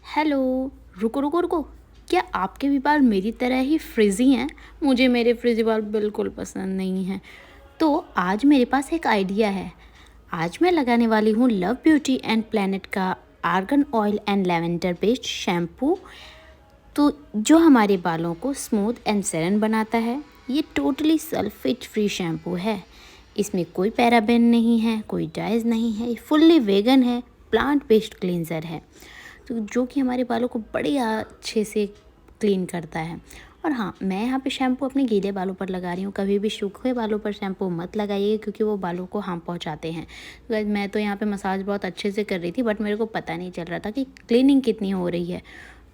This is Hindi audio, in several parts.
हेलो। रुको रुको रुको। क्या आपके भी बाल मेरी तरह ही फ्रिज़ी हैं? मुझे मेरे फ्रिज़ी बाल बिल्कुल पसंद नहीं हैं। तो आज मेरे पास एक आइडिया है। आज मैं लगाने वाली हूँ लव ब्यूटी एंड प्लैनेट का argan oil and lavender based shampoo. तो जो हमारे बालों को स्मूथ एंड सेरन बनाता है। ये टोटली सल्फेट फ्री शैम्पू है। इसमें कोई पैराबेन नहीं है, कोई डाइज नहीं है, ये फुल्ली वेगन है, प्लांट बेस्ड क्लींजर है। तो जो कि हमारे बालों को बड़े अच्छे से क्लीन करता है। और हाँ, मैं यहाँ पे शैम्पू अपने गीले बालों पर लगा रही हूँ। कभी भी सूखे बालों पर शैम्पू मत लगाइए, क्योंकि वो बालों को हार्म पहुँचाते हैं। तो गाइस, मैं तो यहाँ पे मसाज बहुत अच्छे से कर रही थी, बट मेरे को पता नहीं चल रहा था कि क्लीनिंग कितनी हो रही है।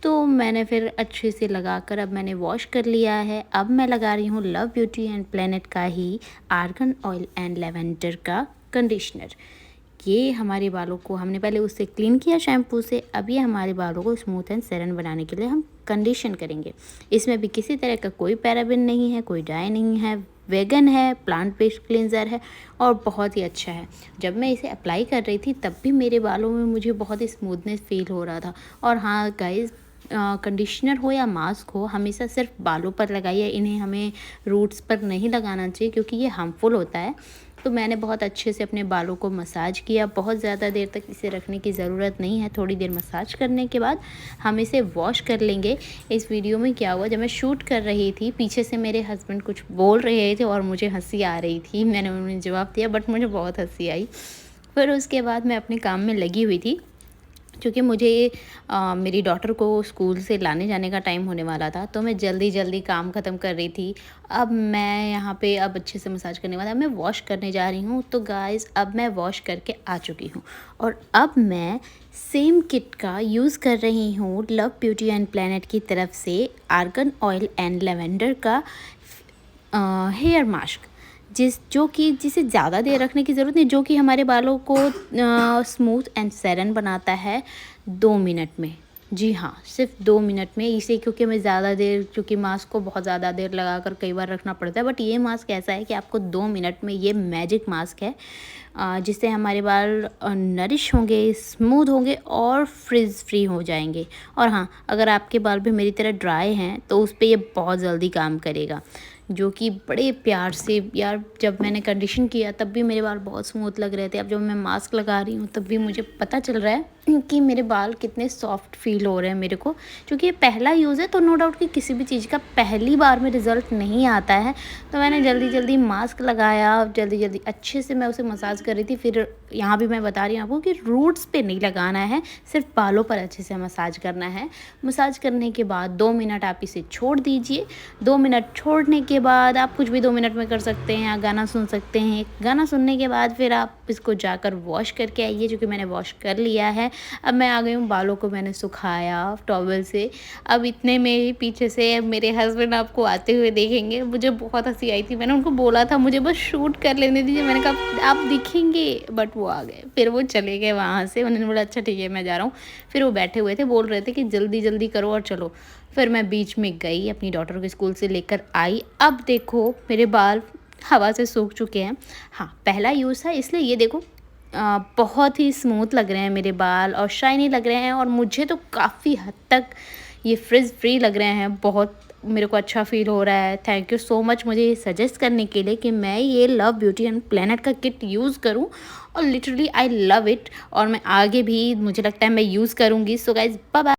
तो मैंने फिर अच्छे से लगाकर अब मैंने वॉश कर लिया है। अब मैं लगा रही हूँ लव ब्यूटी एंड प्लैनेट का ही आर्गन ऑयल एंड लैवेंडर का कंडीशनर। ये हमारे बालों को, हमने पहले उससे क्लीन किया शैम्पू से, अब ये हमारे बालों को स्मूथ एंड सेरन बनाने के लिए हम कंडीशन करेंगे। इसमें भी किसी तरह का कोई पैराबेन नहीं है, कोई डाई नहीं है, वेगन है, प्लांट बेस्ड क्लींजर है और बहुत ही अच्छा है। जब मैं इसे अप्लाई कर रही थी तब भी मेरे बालों में मुझे बहुत ही स्मूथनेस फील हो रहा था। और हाँ गाइस, कंडीशनर हो या मास्क हो, हमेशा सिर्फ बालों पर लगाइए। इन्हें हमें रूट्स पर नहीं लगाना चाहिए, क्योंकि ये हार्मफुल होता है। तो मैंने बहुत अच्छे से अपने बालों को मसाज किया। बहुत ज़्यादा देर तक इसे रखने की ज़रूरत नहीं है। थोड़ी देर मसाज करने के बाद हम इसे वॉश कर लेंगे। इस वीडियो में क्या हुआ, जब मैं शूट कर रही थी, पीछे से मेरे हस्बैंड कुछ बोल रहे थे और मुझे हंसी आ रही थी। मैंने उन्हें जवाब दिया, बट मुझे बहुत हंसी आई। फिर उसके बाद मैं अपने काम में लगी हुई थी, क्योंकि मुझे मेरी डॉटर को स्कूल से लाने जाने का टाइम होने वाला था। तो मैं जल्दी जल्दी काम ख़त्म कर रही थी। अब मैं यहाँ पे अब अच्छे से मसाज करने वाला, मैं वॉश करने जा रही हूँ। तो गाइस, अब मैं वॉश करके आ चुकी हूँ और अब मैं सेम किट का यूज़ कर रही हूँ लव ब्यूटी एंड प्लैनेट की तरफ से आर्गन ऑयल एंड लेवेंडर का हेयर मास्क, जिसे ज़्यादा देर रखने की ज़रूरत नहीं, जो कि हमारे बालों को स्मूथ एंड सेरन बनाता है 2 मिनट में। जी हाँ, सिर्फ 2 मिनट में इसे, क्योंकि मैं ज़्यादा देर, क्योंकि मास्क को बहुत ज़्यादा देर लगाकर कई बार रखना पड़ता है, बट ये मास्क ऐसा है कि आपको 2 मिनट में, ये मैजिक मास्क है जिससे हमारे बाल नरिश होंगे, स्मूथ होंगे और फ्रिज फ्री हो जाएंगे। और हाँ, अगर आपके बाल भी मेरी तरह ड्राई हैं तो उस पर ये बहुत जल्दी काम करेगा। जो कि बड़े प्यार से, यार जब मैंने कंडीशन किया तब भी मेरे बाल बहुत स्मूथ लग रहे थे। अब जब मैं मास्क लगा रही हूँ तब भी मुझे पता चल रहा है कि मेरे बाल कितने सॉफ्ट फील हो रहे हैं मेरे को। क्योंकि ये पहला यूज़ है, तो नो डाउट कि किसी भी चीज़ का पहली बार में रिज़ल्ट नहीं आता है। तो मैंने जल्दी जल्दी मास्क लगाया, जल्दी जल्दी अच्छे से मैं उसे मसाज कर रही थी। फिर यहाँ भी मैं बता रही हूँ आपको कि रूट्स पे नहीं लगाना है, सिर्फ बालों पर अच्छे से मसाज करना है। मसाज करने के बाद 2 मिनट आप इसे छोड़ दीजिए। 2 मिनट छोड़ने के बाद आप कुछ भी 2 मिनट में कर सकते हैं, या गाना सुन सकते हैं। गाना सुनने के बाद फिर आप इसको जाकर वॉश करके आइए, जो कि मैंने वॉश कर लिया है। अब मैं आ गई हूँ, बालों को मैंने सुखाया टॉवल से। अब इतने में ही पीछे से मेरे हस्बैंड आपको आते हुए देखेंगे। मुझे बहुत हंसी आई थी। मैंने उनको बोला था मुझे बस शूट कर लेने दीजिए, मैंने कहा आप दिखेंगे, बट वो आ गए। फिर वो चले गए वहाँ से। उन्होंने बोला अच्छा ठीक है, मैं जा रहा हूँ। फिर वो बैठे हुए थे, बोल रहे थे कि जल्दी जल्दी करो और चलो। फिर मैं बीच में गई, अपनी डॉटर को स्कूल से लेकर आई। अब देखो मेरे बाल हवा से सूख चुके हैं। हाँ, पहला यूज़ था, इसलिए ये देखो बहुत ही स्मूथ लग रहे हैं मेरे बाल और शाइनी लग रहे हैं। और मुझे तो काफ़ी हद तक ये फ्रिज फ्री लग रहे हैं। बहुत मेरे को अच्छा फील हो रहा है। थैंक यू सो मच मुझे ये सजेस्ट करने के लिए कि मैं ये लव ब्यूटी एंड प्लैनेट का किट यूज़ करूं। और लिटरली आई लव इट, और मैं आगे भी मुझे लगता है मैं यूज़ करूँगी। So guys, bye bye.